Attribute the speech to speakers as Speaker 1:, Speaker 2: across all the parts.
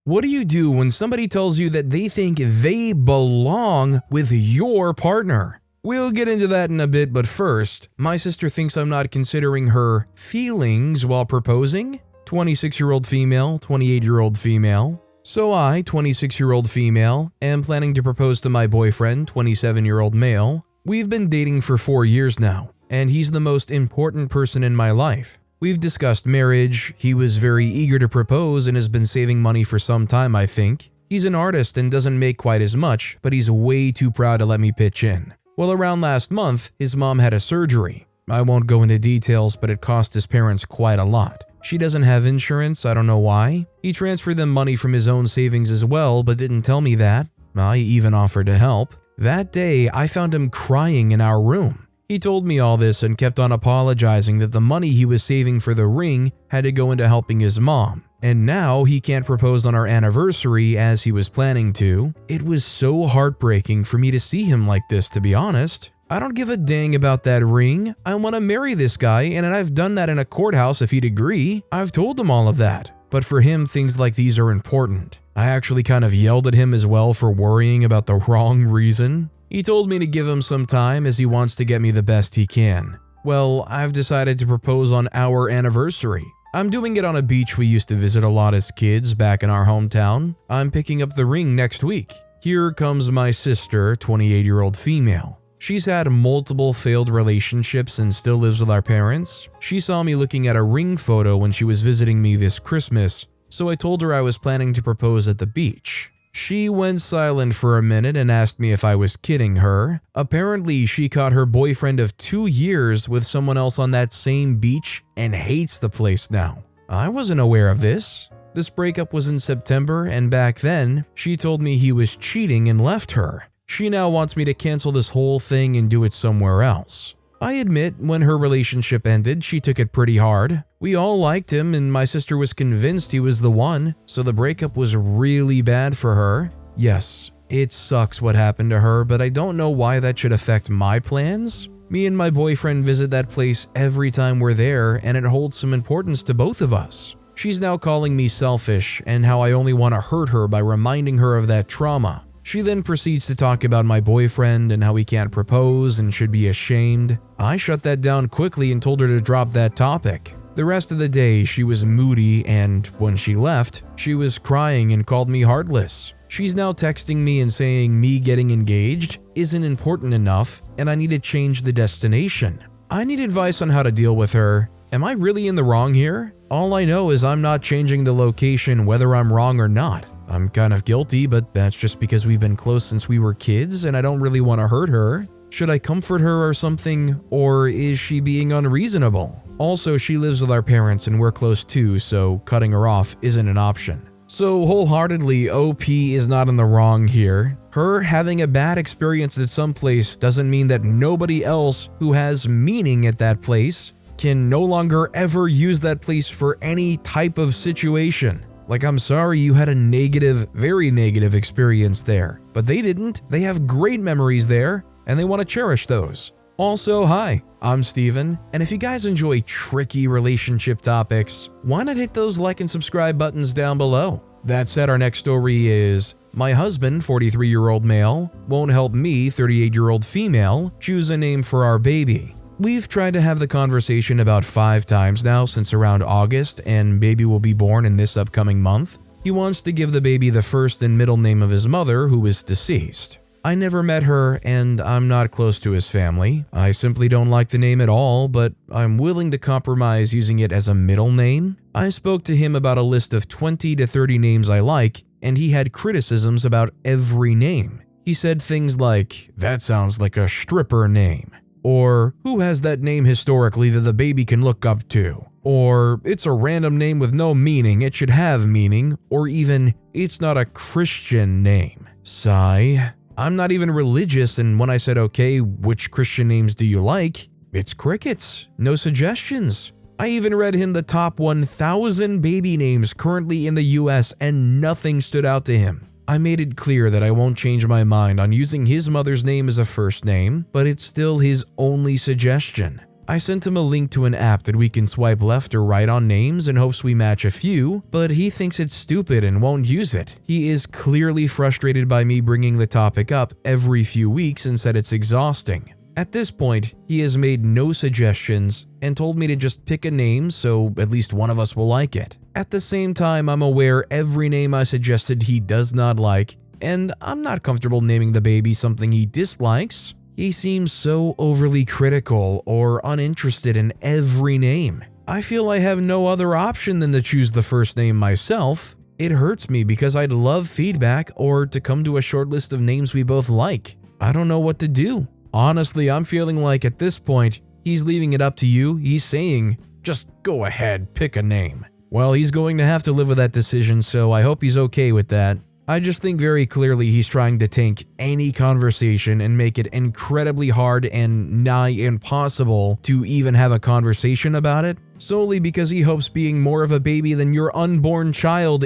Speaker 1: What do you do when somebody tells you that they think they belong with your partner? We'll get into that in a bit, but first, my sister thinks I'm not considering her feelings while proposing. 26-year-old female, 28-year-old female. So I, 26-year-old female, am planning to propose to my boyfriend, 27-year-old male. We've been dating for 4 years now, and he's the most important person in my life. We've discussed marriage, he was very eager to propose and has been saving money for some time, I think. He's an artist and doesn't make quite as much, but he's way too proud to let me pitch in. Well, around last month, his mom had a surgery. I won't go into details, but it cost his parents quite a lot. She doesn't have insurance, I don't know why. He transferred them money from his own savings as well, but didn't tell me that. I even offered to help. That day, I found him crying in our room. He told me all this and kept on apologizing that the money he was saving for the ring had to go into helping his mom. And now he can't propose on our anniversary as he was planning to. It was so heartbreaking for me to see him like this, to be honest. I don't give a dang about that ring. I want to marry this guy, and I've done that in a courthouse if he'd agree. I've told him all of that. But for him, things like these are important. I actually kind of yelled at him as well for worrying about the wrong reason. He told me to give him some time as he wants to get me the best he can. Well, I've decided to propose on our anniversary. I'm doing it on a beach we used to visit a lot as kids back in our hometown. I'm picking up the ring next week. Here comes my sister, 28-year-old female. She's had multiple failed relationships and still lives with our parents. She saw me looking at a ring photo when she was visiting me this Christmas, so I told her I was planning to propose at the beach. She went silent for a minute and asked me if I was kidding her. Apparently, she caught her boyfriend of 2 years with someone else on that same beach and hates the place now. I wasn't aware of this. This breakup was in September, and back then, she told me he was cheating and left her. She now wants me to cancel this whole thing and do it somewhere else. I admit, when her relationship ended, she took it pretty hard. We all liked him and my sister was convinced he was the one, so the breakup was really bad for her. Yes, it sucks what happened to her, but I don't know why that should affect my plans. Me and my boyfriend visit that place every time we're there, and it holds some importance to both of us. She's now calling me selfish and how I only want to hurt her by reminding her of that trauma. She then proceeds to talk about my boyfriend and how he can't propose and should be ashamed. I shut that down quickly and told her to drop that topic. The rest of the day, she was moody, and when she left, she was crying and called me heartless. She's now texting me and saying me getting engaged isn't important enough and I need to change the destination. I need advice on how to deal with her. Am I really in the wrong here? All I know is I'm not changing the location whether I'm wrong or not. I'm kind of guilty, but that's just because we've been close since we were kids and I don't really want to hurt her. Should I comfort her or something, or is she being unreasonable? Also, she lives with our parents and we're close too, so cutting her off isn't an option. So wholeheartedly, OP is not in the wrong here. Her having a bad experience at some place doesn't mean that nobody else who has meaning at that place can no longer ever use that place for any type of situation. Like, I'm sorry you had a negative, very negative experience there, but they didn't. They have great memories there, and they want to cherish those. Also, hi, I'm Steven, and if you guys enjoy tricky relationship topics, why not hit those like and subscribe buttons down below? That said, our next story is, my husband, 43-year-old male, won't help me, 38-year-old female, choose a name for our baby. We've tried to have the conversation about 5 times now since around August, and baby will be born in this upcoming month. He wants to give the baby the first and middle name of his mother, who is deceased. I never met her, and I'm not close to his family. I simply don't like the name at all, but I'm willing to compromise using it as a middle name. I spoke to him about a list of 20 to 30 names I like, and he had criticisms about every name. He said things like, "That sounds like a stripper name." Or, "Who has that name historically that the baby can look up to?" Or, "It's a random name with no meaning, it should have meaning." Or even, "It's not a Christian name." Sigh. I'm not even religious, and when I said, "Okay, which Christian names do you like?" it's crickets. No suggestions. I even read him the top 1,000 baby names currently in the US and nothing stood out to him. I made it clear that I won't change my mind on using his mother's name as a first name, but it's still his only suggestion. I sent him a link to an app that we can swipe left or right on names in hopes we match a few, but he thinks it's stupid and won't use it. He is clearly frustrated by me bringing the topic up every few weeks and said it's exhausting. At this point, he has made no suggestions and told me to just pick a name so at least one of us will like it. At the same time, I'm aware every name I suggested he does not like, and I'm not comfortable naming the baby something he dislikes. He seems so overly critical or uninterested in every name. I feel I have no other option than to choose the first name myself. It hurts me because I'd love feedback or to come to a short list of names we both like. I don't know what to do. Honestly, I'm feeling like at this point, he's leaving it up to you. He's saying, just go ahead, pick a name. Well, he's going to have to live with that decision, so I hope he's okay with that. I just think very clearly he's trying to tank any conversation and make it incredibly hard and nigh impossible to even have a conversation about it, solely because he hopes being more of a baby than your unborn child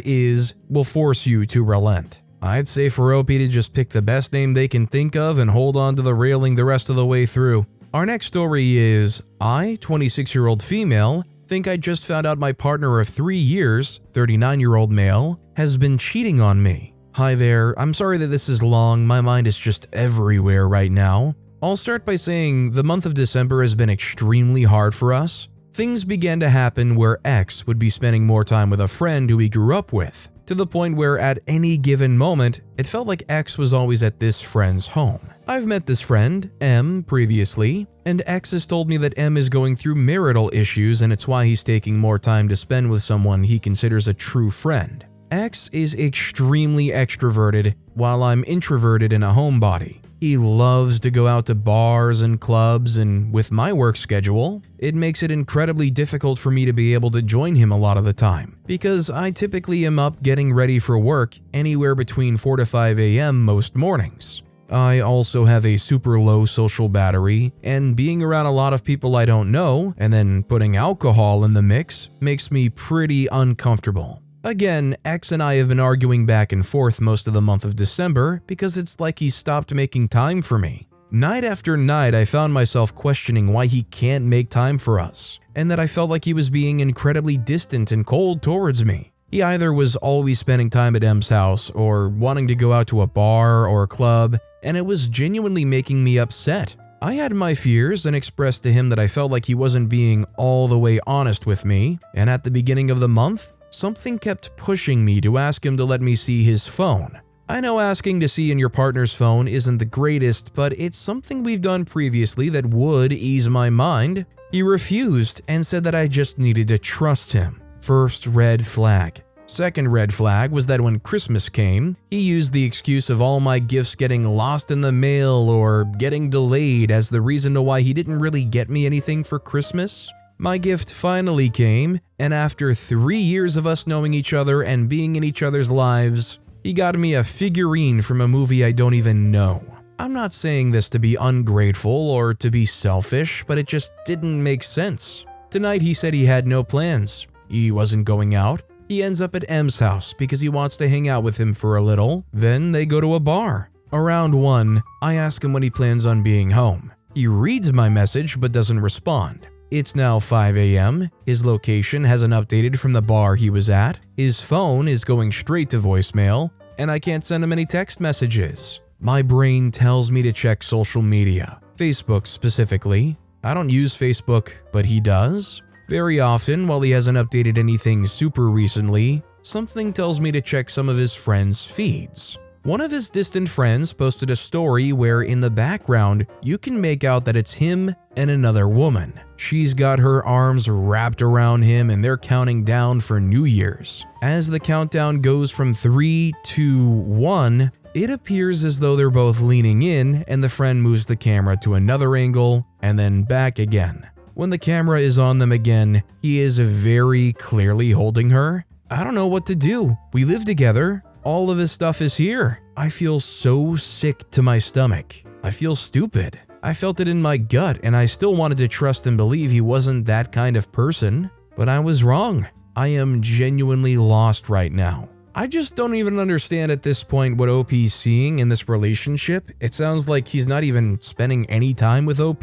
Speaker 1: will force you to relent. I'd say for OP to just pick the best name they can think of and hold on to the railing the rest of the way through. Our next story is, I, 26-year-old female, think I just found out my partner of 3 years, 39-year-old male, has been cheating on me. Hi there, I'm sorry that this is long, my mind is just everywhere right now. I'll start by saying the month of December has been extremely hard for us. Things began to happen where X would be spending more time with a friend who he grew up with, to the point where at any given moment, it felt like X was always at this friend's home. I've met this friend, M, previously, and X has told me that M is going through marital issues and it's why he's taking more time to spend with someone he considers a true friend. X is extremely extroverted, while I'm introverted and a homebody. He loves to go out to bars and clubs, and with my work schedule, it makes it incredibly difficult for me to be able to join him a lot of the time, because I typically am up getting ready for work anywhere between 4 to 5 a.m. most mornings. I also have a super low social battery, and being around a lot of people I don't know, and then putting alcohol in the mix, makes me pretty uncomfortable. Again, X and I have been arguing back and forth most of the month of December because it's like he stopped making time for me. Night after night, I found myself questioning why he can't make time for us, and that I felt like he was being incredibly distant and cold towards me. He either was always spending time at M's house or wanting to go out to a bar or a club, and it was genuinely making me upset. I had my fears and expressed to him that I felt like he wasn't being all the way honest with me, and at the beginning of the month, something kept pushing me to ask him to let me see his phone. I know asking to see in your partner's phone isn't the greatest, but it's something we've done previously that would ease my mind. He refused and said that I just needed to trust him. First red flag. Second red flag was that when Christmas came, he used the excuse of all my gifts getting lost in the mail or getting delayed as the reason to why he didn't really get me anything for Christmas. My gift finally came, and after 3 years of us knowing each other and being in each other's lives, he got me a figurine from a movie I don't even know. I'm not saying this to be ungrateful or to be selfish, but it just didn't make sense. Tonight he said he had no plans. He wasn't going out. He ends up at M's house because he wants to hang out with him for a little. Then they go to a bar. Around 1, I ask him when he plans on being home. He reads my message but doesn't respond. It's now 5 a.m., his location hasn't updated from the bar he was at, his phone is going straight to voicemail, and I can't send him any text messages. My brain tells me to check social media, Facebook specifically. I don't use Facebook, but he does. Very often, while he hasn't updated anything super recently, something tells me to check some of his friends' feeds. One of his distant friends posted a story where in the background, you can make out that it's him and another woman. She's got her arms wrapped around him and they're counting down for New Year's. As the countdown goes from 3, 2, 1, it appears as though they're both leaning in and the friend moves the camera to another angle and then back again. When the camera is on them again, he is very clearly holding her. I don't know what to do. We live together. All of his stuff is here. I feel so sick to my stomach. I feel stupid. I felt it in my gut and I still wanted to trust and believe he wasn't that kind of person, but I was wrong. I am genuinely lost right now. I just don't even understand at this point what OP's seeing in this relationship. It sounds like he's not even spending any time with OP.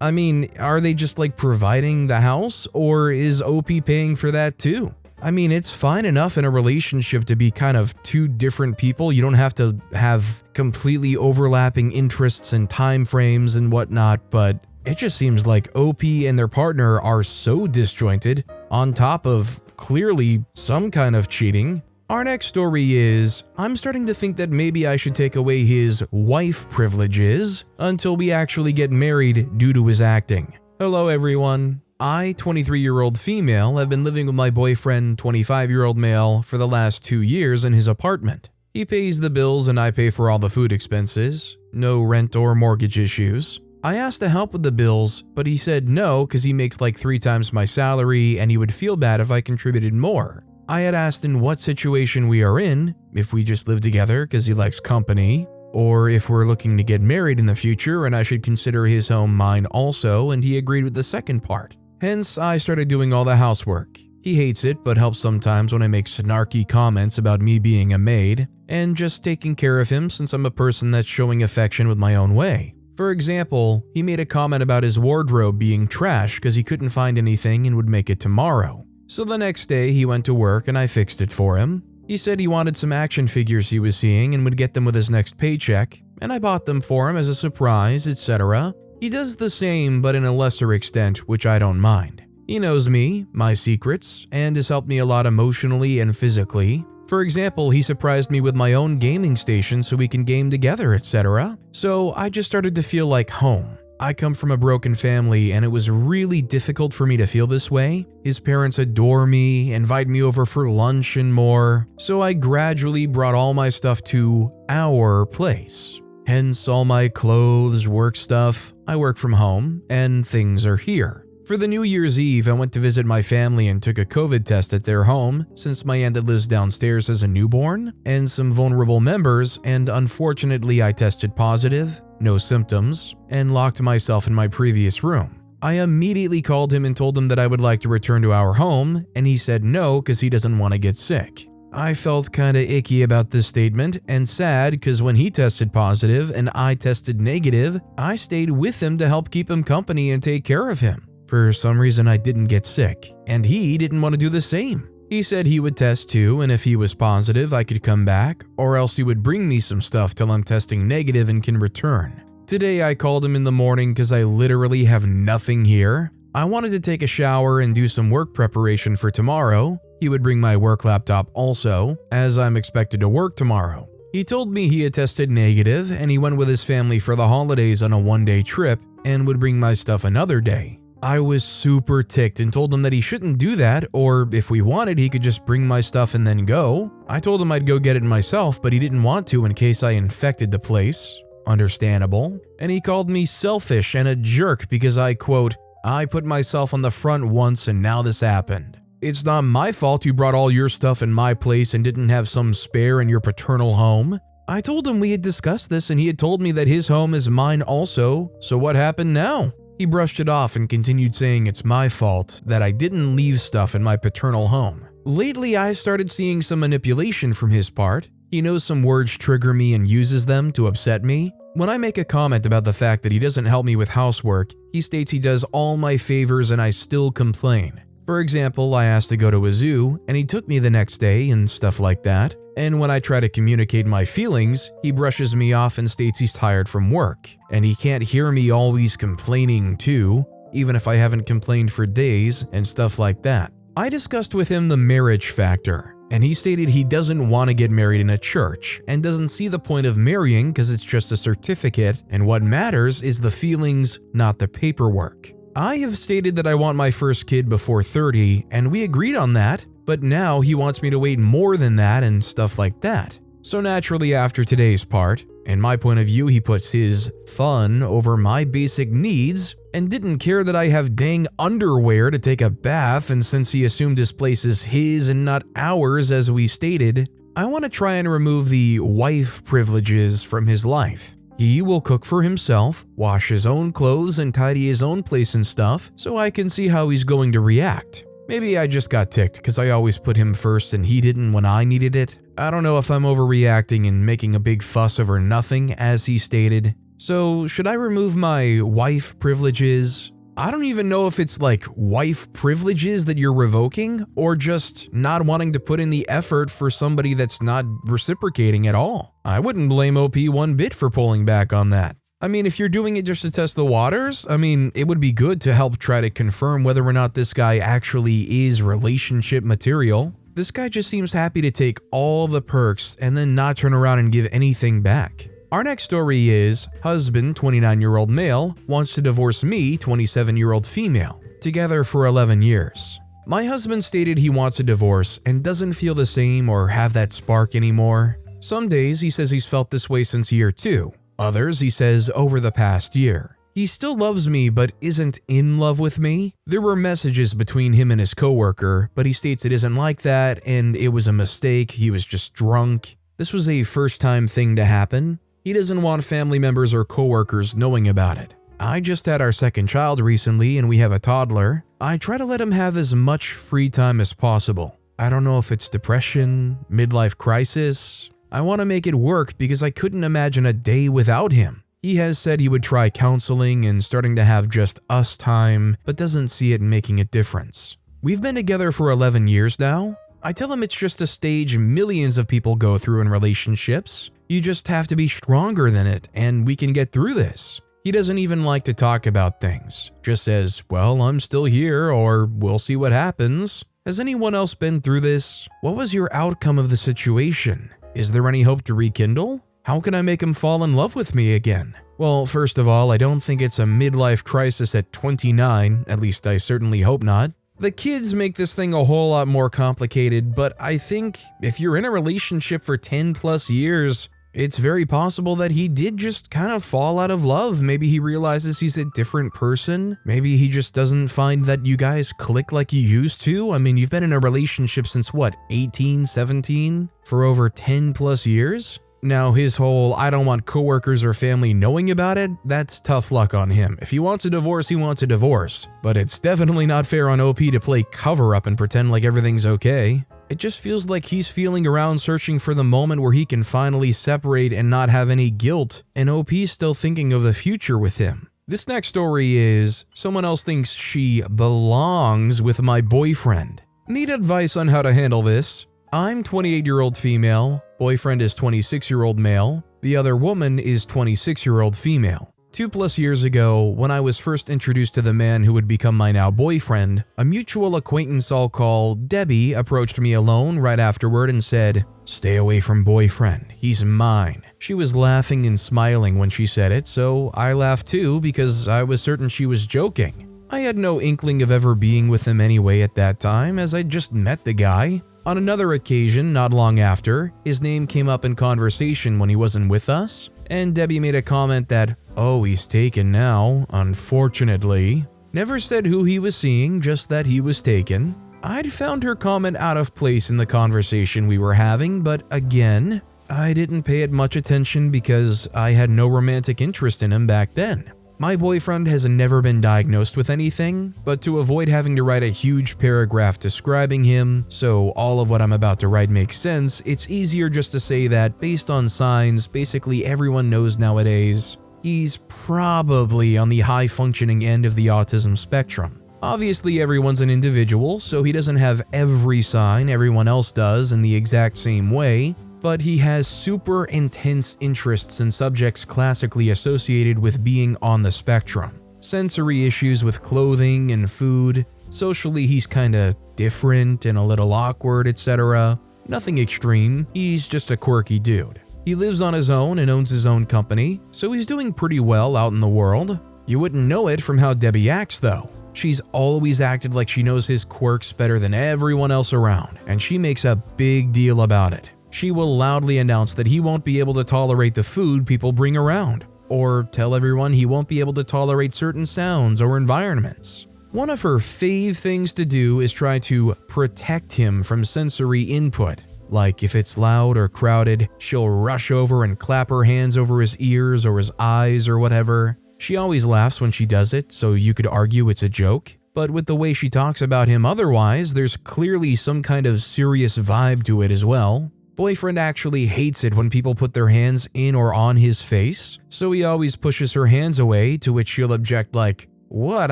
Speaker 1: I mean, are they just like providing the house, or is OP paying for that too? I mean, it's fine enough in a relationship to be kind of two different people. You don't have to have completely overlapping interests and time frames and whatnot, but it just seems like OP and their partner are so disjointed, on top of clearly some kind of cheating. Our next story is, I'm starting to think that maybe I should take away his wife privileges until we actually get married due to his acting. Hello everyone. I, 23-year-old female, have been living with my boyfriend, 25-year-old male, for the last 2 years in his apartment. He pays the bills and I pay for all the food expenses. No rent or mortgage issues. I asked to help with the bills, but he said no because he makes like 3 times my salary and he would feel bad if I contributed more. I had asked in what situation we are in, if we just live together because he likes company, or if we're looking to get married in the future and I should consider his home mine also, and he agreed with the second part. Hence, I started doing all the housework. He hates it, but helps sometimes when I make snarky comments about me being a maid, and just taking care of him since I'm a person that's showing affection with my own way. For example, he made a comment about his wardrobe being trash because he couldn't find anything and would make it tomorrow. So the next day he went to work and I fixed it for him. He said he wanted some action figures he was seeing and would get them with his next paycheck, and I bought them for him as a surprise, etc. He does the same but in a lesser extent, which I don't mind. He knows me, my secrets, and has helped me a lot emotionally and physically. For example, he surprised me with my own gaming station so we can game together, etc. So I just started to feel like home. I come from a broken family and it was really difficult for me to feel this way. His parents adore me, invite me over for lunch and more, so I gradually brought all my stuff to our place. Hence all my clothes, work stuff. I work from home and things are here. For the New Year's Eve, I went to visit my family and took a COVID test at their home since my aunt that lives downstairs has a newborn and some vulnerable members, and unfortunately I tested positive, no symptoms, and locked myself in my previous room. I immediately called him and told him that I would like to return to our home, and he said no because he doesn't want to get sick. I felt kinda icky about this statement and sad because when he tested positive and I tested negative, I stayed with him to help keep him company and take care of him. For some reason I didn't get sick, and he didn't want to do the same. He said he would test too, and if he was positive I could come back, or else he would bring me some stuff till I'm testing negative and can return. Today I called him in the morning because I literally have nothing here. I wanted to take a shower and do some work preparation for tomorrow. He would bring my work laptop also, as I'm expected to work tomorrow. He told me he had tested negative and he went with his family for the holidays on a one-day trip and would bring my stuff another day. I was super ticked and told him that he shouldn't do that, or if we wanted he could just bring my stuff and then go. I told him I'd go get it myself, but he didn't want to in case I infected the place. Understandable. And he called me selfish and a jerk because I, quote, I put myself on the front once and now this happened. It's not my fault you brought all your stuff in my place and didn't have some spare in your paternal home. I told him we had discussed this and he had told me that his home is mine also, so what happened now? He brushed it off and continued saying it's my fault that I didn't leave stuff in my paternal home. Lately, I started seeing some manipulation from his part. He knows some words trigger me and uses them to upset me. When I make a comment about the fact that he doesn't help me with housework, he states he does all my favors and I still complain. For example, I asked to go to a zoo and he took me the next day and stuff like that. And when I try to communicate my feelings, he brushes me off and states he's tired from work. And he can't hear me always complaining too, even if I haven't complained for days and stuff like that. I discussed with him the marriage factor, and he stated he doesn't want to get married in a church and doesn't see the point of marrying because it's just a certificate and what matters is the feelings, not the paperwork. I have stated that I want my first kid before 30 and we agreed on that, but now he wants me to wait more than that and stuff like that. So naturally after today's part, in my point of view he puts his fun over my basic needs and didn't care that I have dang underwear to take a bath, and since he assumed this place is his and not ours as we stated, I want to try and remove the wife privileges from his life. He will cook for himself, wash his own clothes and tidy his own place and stuff so I can see how he's going to react. Maybe I just got ticked because I always put him first and he didn't when I needed it. I don't know if I'm overreacting and making a big fuss over nothing as he stated. So, should I remove my wife privileges? I don't even know if it's like wife privileges that you're revoking or just not wanting to put in the effort for somebody that's not reciprocating at all. I wouldn't blame OP one bit for pulling back on that. I mean, if you're doing it just to test the waters, it would be good to help try to confirm whether or not this guy actually is relationship material. This guy just seems happy to take all the perks and then not turn around and give anything back. Our next story is, husband, 29-year-old male, wants to divorce me, 27-year-old female, together for 11 years. My husband stated he wants a divorce and doesn't feel the same or have that spark anymore. Some days he says he's felt this way since year 2. Others he says over the past year. He still loves me but isn't in love with me. There were messages between him and his coworker, but he states it isn't like that and it was a mistake, he was just drunk. This was a first-time thing to happen. He doesn't want family members or coworkers knowing about it. I just had our second child recently and we have a toddler. I try to let him have as much free time as possible. I don't know if it's depression, midlife crisis. I want to make it work because I couldn't imagine a day without him. He has said he would try counseling and starting to have just us time, but doesn't see it making a difference. We've been together for 11 years now. I tell him it's just a stage millions of people go through in relationships. You just have to be stronger than it, and we can get through this. He doesn't even like to talk about things. Just says, well, I'm still here, or we'll see what happens. Has anyone else been through this? What was your outcome of the situation? Is there any hope to rekindle? How can I make him fall in love with me again? Well, first of all, I don't think it's a midlife crisis at 29, at least I certainly hope not. The kids make this thing a whole lot more complicated, but I think if you're in a relationship for 10 plus years, it's very possible that he did just kind of fall out of love. Maybe he realizes he's a different person. Maybe he just doesn't find that you guys click like you used to. You've been in a relationship since what, 18, 17? For over 10 plus years? Now, his whole, I don't want coworkers or family knowing about it, that's tough luck on him. If he wants a divorce, he wants a divorce. But it's definitely not fair on OP to play cover-up and pretend like everything's okay. It just feels like he's feeling around searching for the moment where he can finally separate and not have any guilt, and OP's still thinking of the future with him. This next story is, someone else thinks she belongs with my boyfriend. Need advice on how to handle this? I'm 28-year-old female, boyfriend is 26-year-old male, the other woman is 26-year-old female. 2+ years ago, when I was first introduced to the man who would become my now boyfriend, a mutual acquaintance I'll call Debbie approached me alone right afterward and said, "Stay away from boyfriend, he's mine." She was laughing and smiling when she said it, so I laughed too because I was certain she was joking. I had no inkling of ever being with him anyway at that time, as I'd just met the guy. On another occasion, not long after, his name came up in conversation when he wasn't with us, and Debbie made a comment that, "Oh, he's taken now, unfortunately." Never said who he was seeing, just that he was taken. I'd found her comment out of place in the conversation we were having, but again, I didn't pay it much attention because I had no romantic interest in him back then. My boyfriend has never been diagnosed with anything, but to avoid having to write a huge paragraph describing him, so all of what I'm about to write makes sense, it's easier just to say that based on signs, basically everyone knows nowadays, he's probably on the high-functioning end of the autism spectrum. Obviously everyone's an individual, so he doesn't have every sign everyone else does in the exact same way, but he has super intense interests in subjects classically associated with being on the spectrum. Sensory issues with clothing and food, socially he's kinda different and a little awkward, etc. Nothing extreme, he's just a quirky dude. He lives on his own and owns his own company, so he's doing pretty well out in the world. You wouldn't know it from how Debbie acts though. She's always acted like she knows his quirks better than everyone else around, and she makes a big deal about it. She will loudly announce that he won't be able to tolerate the food people bring around, or tell everyone he won't be able to tolerate certain sounds or environments. One of her fave things to do is try to protect him from sensory input. Like if it's loud or crowded, she'll rush over and clap her hands over his ears or his eyes or whatever. She always laughs when she does it, so you could argue it's a joke. But with the way she talks about him otherwise, there's clearly some kind of serious vibe to it as well. Boyfriend actually hates it when people put their hands in or on his face, so he always pushes her hands away, to which she'll object like, "What?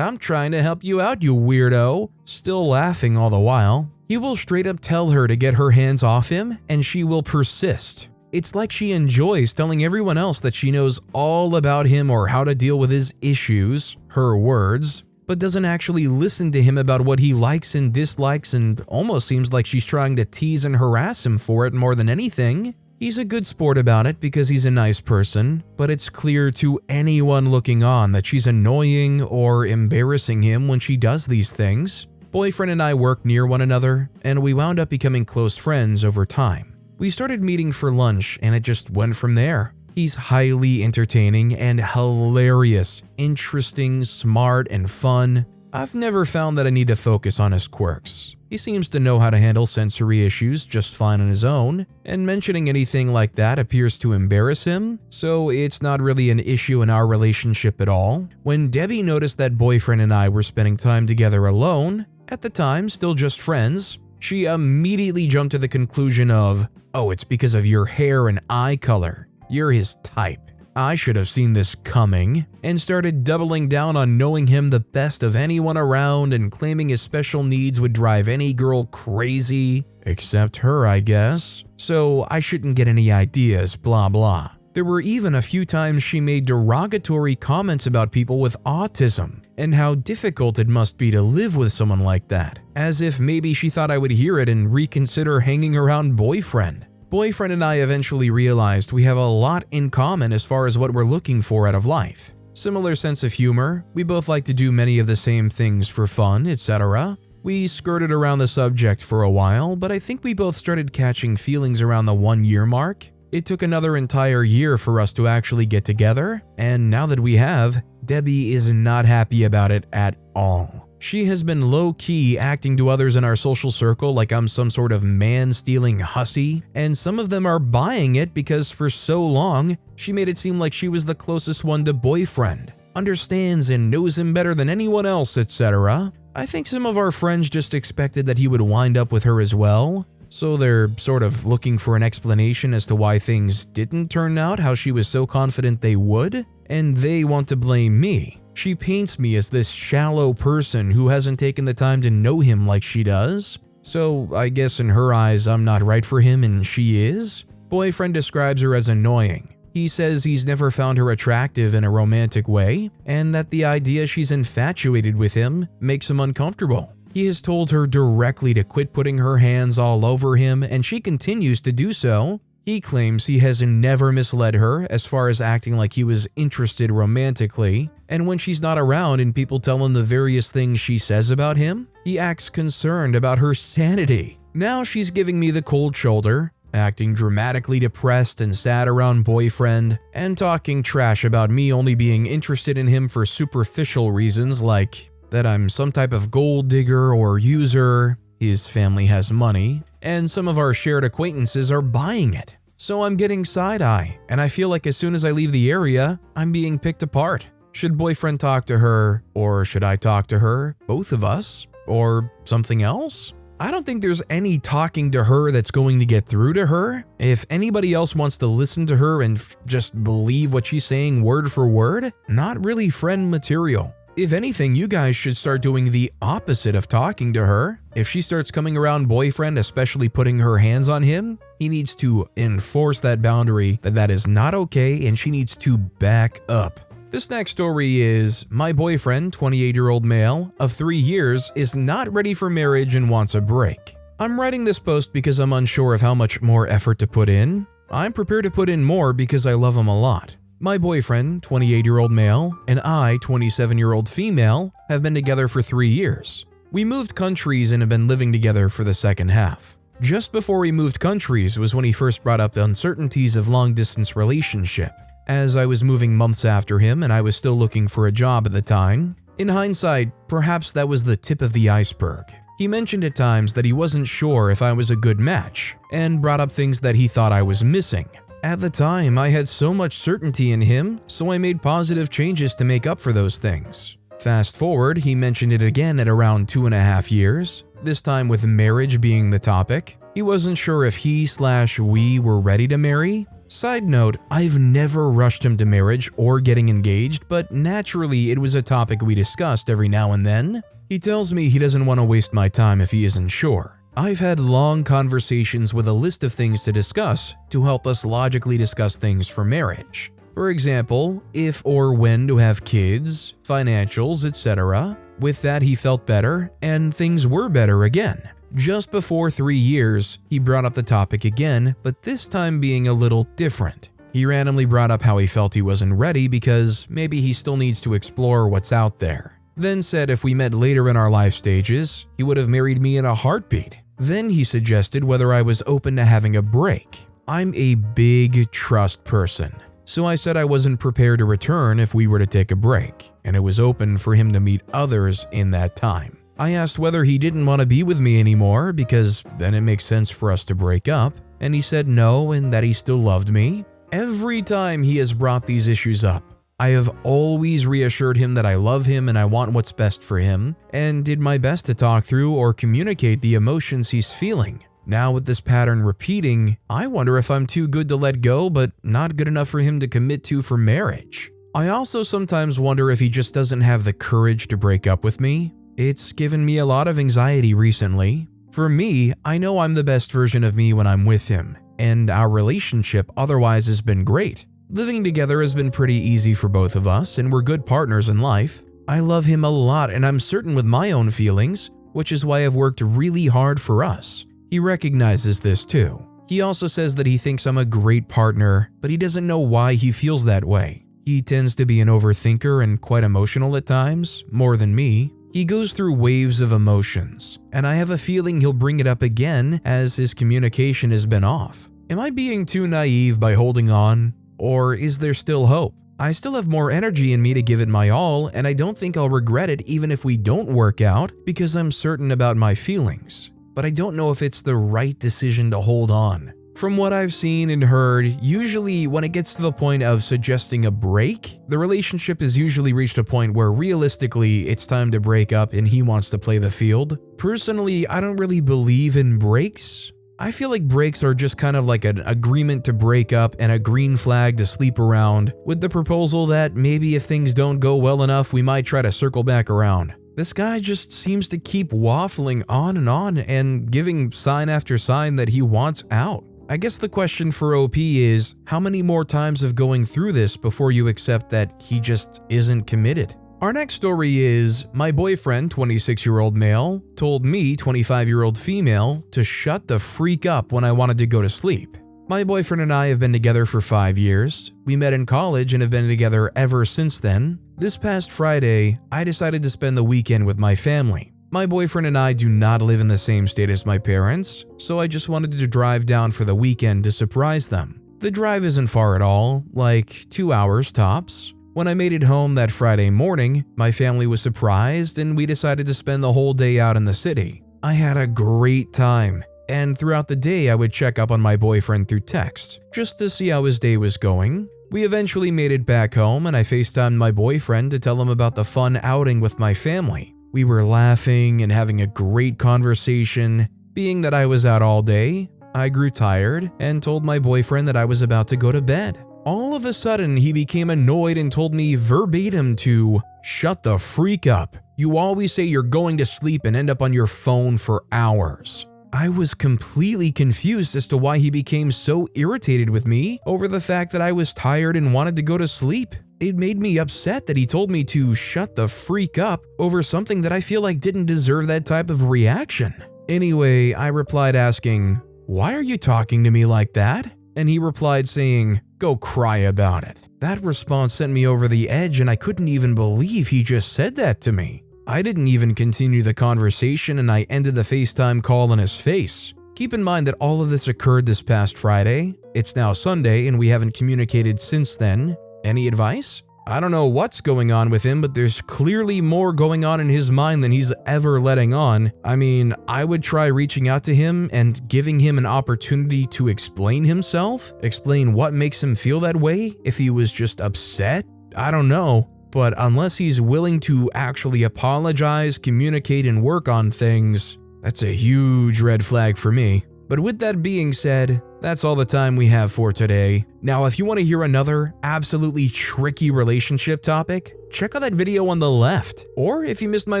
Speaker 1: I'm trying to help you out, you weirdo," still laughing all the while. He will straight up tell her to get her hands off him, and she will persist. It's like she enjoys telling everyone else that she knows all about him or how to deal with his issues, her words, but doesn't actually listen to him about what he likes and dislikes, and almost seems like she's trying to tease and harass him for it more than anything. He's a good sport about it because he's a nice person, but it's clear to anyone looking on that she's annoying or embarrassing him when she does these things. Boyfriend and I work near one another, and we wound up becoming close friends over time. We started meeting for lunch, and it just went from there. He's highly entertaining and hilarious, interesting, smart, and fun. I've never found that I need to focus on his quirks. He seems to know how to handle sensory issues just fine on his own, and mentioning anything like that appears to embarrass him, so it's not really an issue in our relationship at all. When Debbie noticed that boyfriend and I were spending time together alone, at the time still just friends, she immediately jumped to the conclusion of, "Oh, it's because of your hair and eye color. You're his type." I should have seen this coming, and started doubling down on knowing him the best of anyone around and claiming his special needs would drive any girl crazy, except her, I guess. So I shouldn't get any ideas, blah blah. There were even a few times she made derogatory comments about people with autism and how difficult it must be to live with someone like that, as if maybe she thought I would hear it and reconsider hanging around boyfriend. Boyfriend and I eventually realized we have a lot in common as far as what we're looking for out of life. Similar sense of humor, we both like to do many of the same things for fun, etc. We skirted around the subject for a while, but I think we both started catching feelings around the 1-year mark. It took another entire year for us to actually get together, and now that we have, Debbie is not happy about it at all. She has been low-key acting to others in our social circle like I'm some sort of man-stealing hussy, and some of them are buying it because for so long, she made it seem like she was the closest one to boyfriend, understands and knows him better than anyone else, etc. I think some of our friends just expected that he would wind up with her as well, so they're sort of looking for an explanation as to why things didn't turn out how she was so confident they would, and they want to blame me. She paints me as this shallow person who hasn't taken the time to know him like she does. So I guess in her eyes I'm not right for him and she is. Boyfriend describes her as annoying. He says he's never found her attractive in a romantic way, and that the idea she's infatuated with him makes him uncomfortable. He has told her directly to quit putting her hands all over him, and she continues to do so. He claims he has never misled her as far as acting like he was interested romantically, and when she's not around and people tell him the various things she says about him, he acts concerned about her sanity. Now she's giving me the cold shoulder, acting dramatically depressed and sad around boyfriend, and talking trash about me only being interested in him for superficial reasons like that I'm some type of gold digger or user, his family has money, and some of our shared acquaintances are buying it. So I'm getting side-eye, and I feel like as soon as I leave the area, I'm being picked apart. Should boyfriend talk to her, or should I talk to her, both of us, or something else? I don't think there's any talking to her that's going to get through to her. If anybody else wants to listen to her and just believe what she's saying word for word, not really friend material. If anything, you guys should start doing the opposite of talking to her. If she starts coming around boyfriend, especially putting her hands on him, he needs to enforce that boundary that is not okay, and she needs to back up. This next story is, my boyfriend, 28-year-old male, of 3 years, is not ready for marriage and wants a break. I'm writing this post because I'm unsure of how much more effort to put in. I'm prepared to put in more because I love him a lot. My boyfriend, 28-year-old male, and I, 27-year-old female, have been together for 3 years. We moved countries and have been living together for the second half. Just before we moved countries was when he first brought up the uncertainties of long-distance relationship, as I was moving months after him and I was still looking for a job at the time. In hindsight, perhaps that was the tip of the iceberg. He mentioned at times that he wasn't sure if I was a good match, and brought up things that he thought I was missing. At the time, I had so much certainty in him, so I made positive changes to make up for those things. Fast forward, he mentioned it again at around 2.5 years, this time with marriage being the topic. He wasn't sure if he/we were ready to marry. Side note, I've never rushed him to marriage or getting engaged, but naturally it was a topic we discussed every now and then. He tells me he doesn't want to waste my time if he isn't sure. I've had long conversations with a list of things to discuss to help us logically discuss things for marriage. For example, if or when to have kids, financials, etc. With that, he felt better, and things were better again. Just before 3 years, he brought up the topic again, but this time being a little different. He randomly brought up how he felt he wasn't ready because maybe he still needs to explore what's out there. Then said if we met later in our life stages, he would have married me in a heartbeat. Then he suggested whether I was open to having a break. I'm a big trust person, so I said I wasn't prepared to return if we were to take a break, and it was open for him to meet others in that time. I asked whether he didn't want to be with me anymore because then it makes sense for us to break up, and he said no and that he still loved me. Every time he has brought these issues up, I have always reassured him that I love him and I want what's best for him, and did my best to talk through or communicate the emotions he's feeling. Now with this pattern repeating, I wonder if I'm too good to let go but not good enough for him to commit to for marriage. I also sometimes wonder if he just doesn't have the courage to break up with me. It's given me a lot of anxiety recently. For me, I know I'm the best version of me when I'm with him, and our relationship otherwise has been great. Living together has been pretty easy for both of us, and we're good partners in life. I love him a lot, and I'm certain with my own feelings, which is why I've worked really hard for us. He recognizes this too. He also says that he thinks I'm a great partner, but he doesn't know why he feels that way. He tends to be an overthinker and quite emotional at times, more than me. He goes through waves of emotions, and I have a feeling he'll bring it up again as his communication has been off. Am I being too naive by holding on? Or is there still hope? I still have more energy in me to give it my all, and I don't think I'll regret it even if we don't work out because I'm certain about my feelings. But I don't know if it's the right decision to hold on. From what I've seen and heard, usually when it gets to the point of suggesting a break, the relationship has usually reached a point where realistically it's time to break up and he wants to play the field. Personally, I don't really believe in breaks. I feel like breaks are just kind of like an agreement to break up and a green flag to sleep around, with the proposal that maybe if things don't go well enough, we might try to circle back around. This guy just seems to keep waffling on and giving sign after sign that he wants out. I guess the question for OP is, how many more times of going through this before you accept that he just isn't committed? Our next story is, my boyfriend, 26-year-old male, told me, 25-year-old female, to shut the freak up when I wanted to go to sleep. My boyfriend and I have been together for 5 years. We met in college and have been together ever since then. This past Friday, I decided to spend the weekend with my family. My boyfriend and I do not live in the same state as my parents, so I just wanted to drive down for the weekend to surprise them. The drive isn't far at all, like 2 hours tops. When I made it home that Friday morning, my family was surprised and we decided to spend the whole day out in the city. I had a great time, and throughout the day I would check up on my boyfriend through text, just to see how his day was going. We eventually made it back home and I FaceTimed my boyfriend to tell him about the fun outing with my family. We were laughing and having a great conversation. Being that I was out all day, I grew tired and told my boyfriend that I was about to go to bed. All of a sudden, he became annoyed and told me verbatim to shut the freak up. You always say you're going to sleep and end up on your phone for hours. I was completely confused as to why he became so irritated with me over the fact that I was tired and wanted to go to sleep. It made me upset that he told me to shut the freak up over something that I feel like didn't deserve that type of reaction. Anyway, I replied asking, "Why are you talking to me like that?" And he replied saying, "Go cry about it." That response sent me over the edge and I couldn't even believe he just said that to me. I didn't even continue the conversation and I ended the FaceTime call in his face. Keep in mind that all of this occurred this past Friday. It's now Sunday and we haven't communicated since then. Any advice? I don't know what's going on with him, but there's clearly more going on in his mind than he's ever letting on. I mean, I would try reaching out to him and giving him an opportunity to explain himself, explain what makes him feel that way, if he was just upset. I don't know, but unless he's willing to actually apologize, communicate, and work on things, that's a huge red flag for me. But with that being said, that's all the time we have for today. Now, if you want to hear another absolutely tricky relationship topic, check out that video on the left. Or if you missed my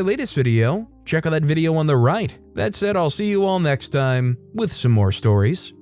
Speaker 1: latest video, check out that video on the right. That said, I'll see you all next time with some more stories.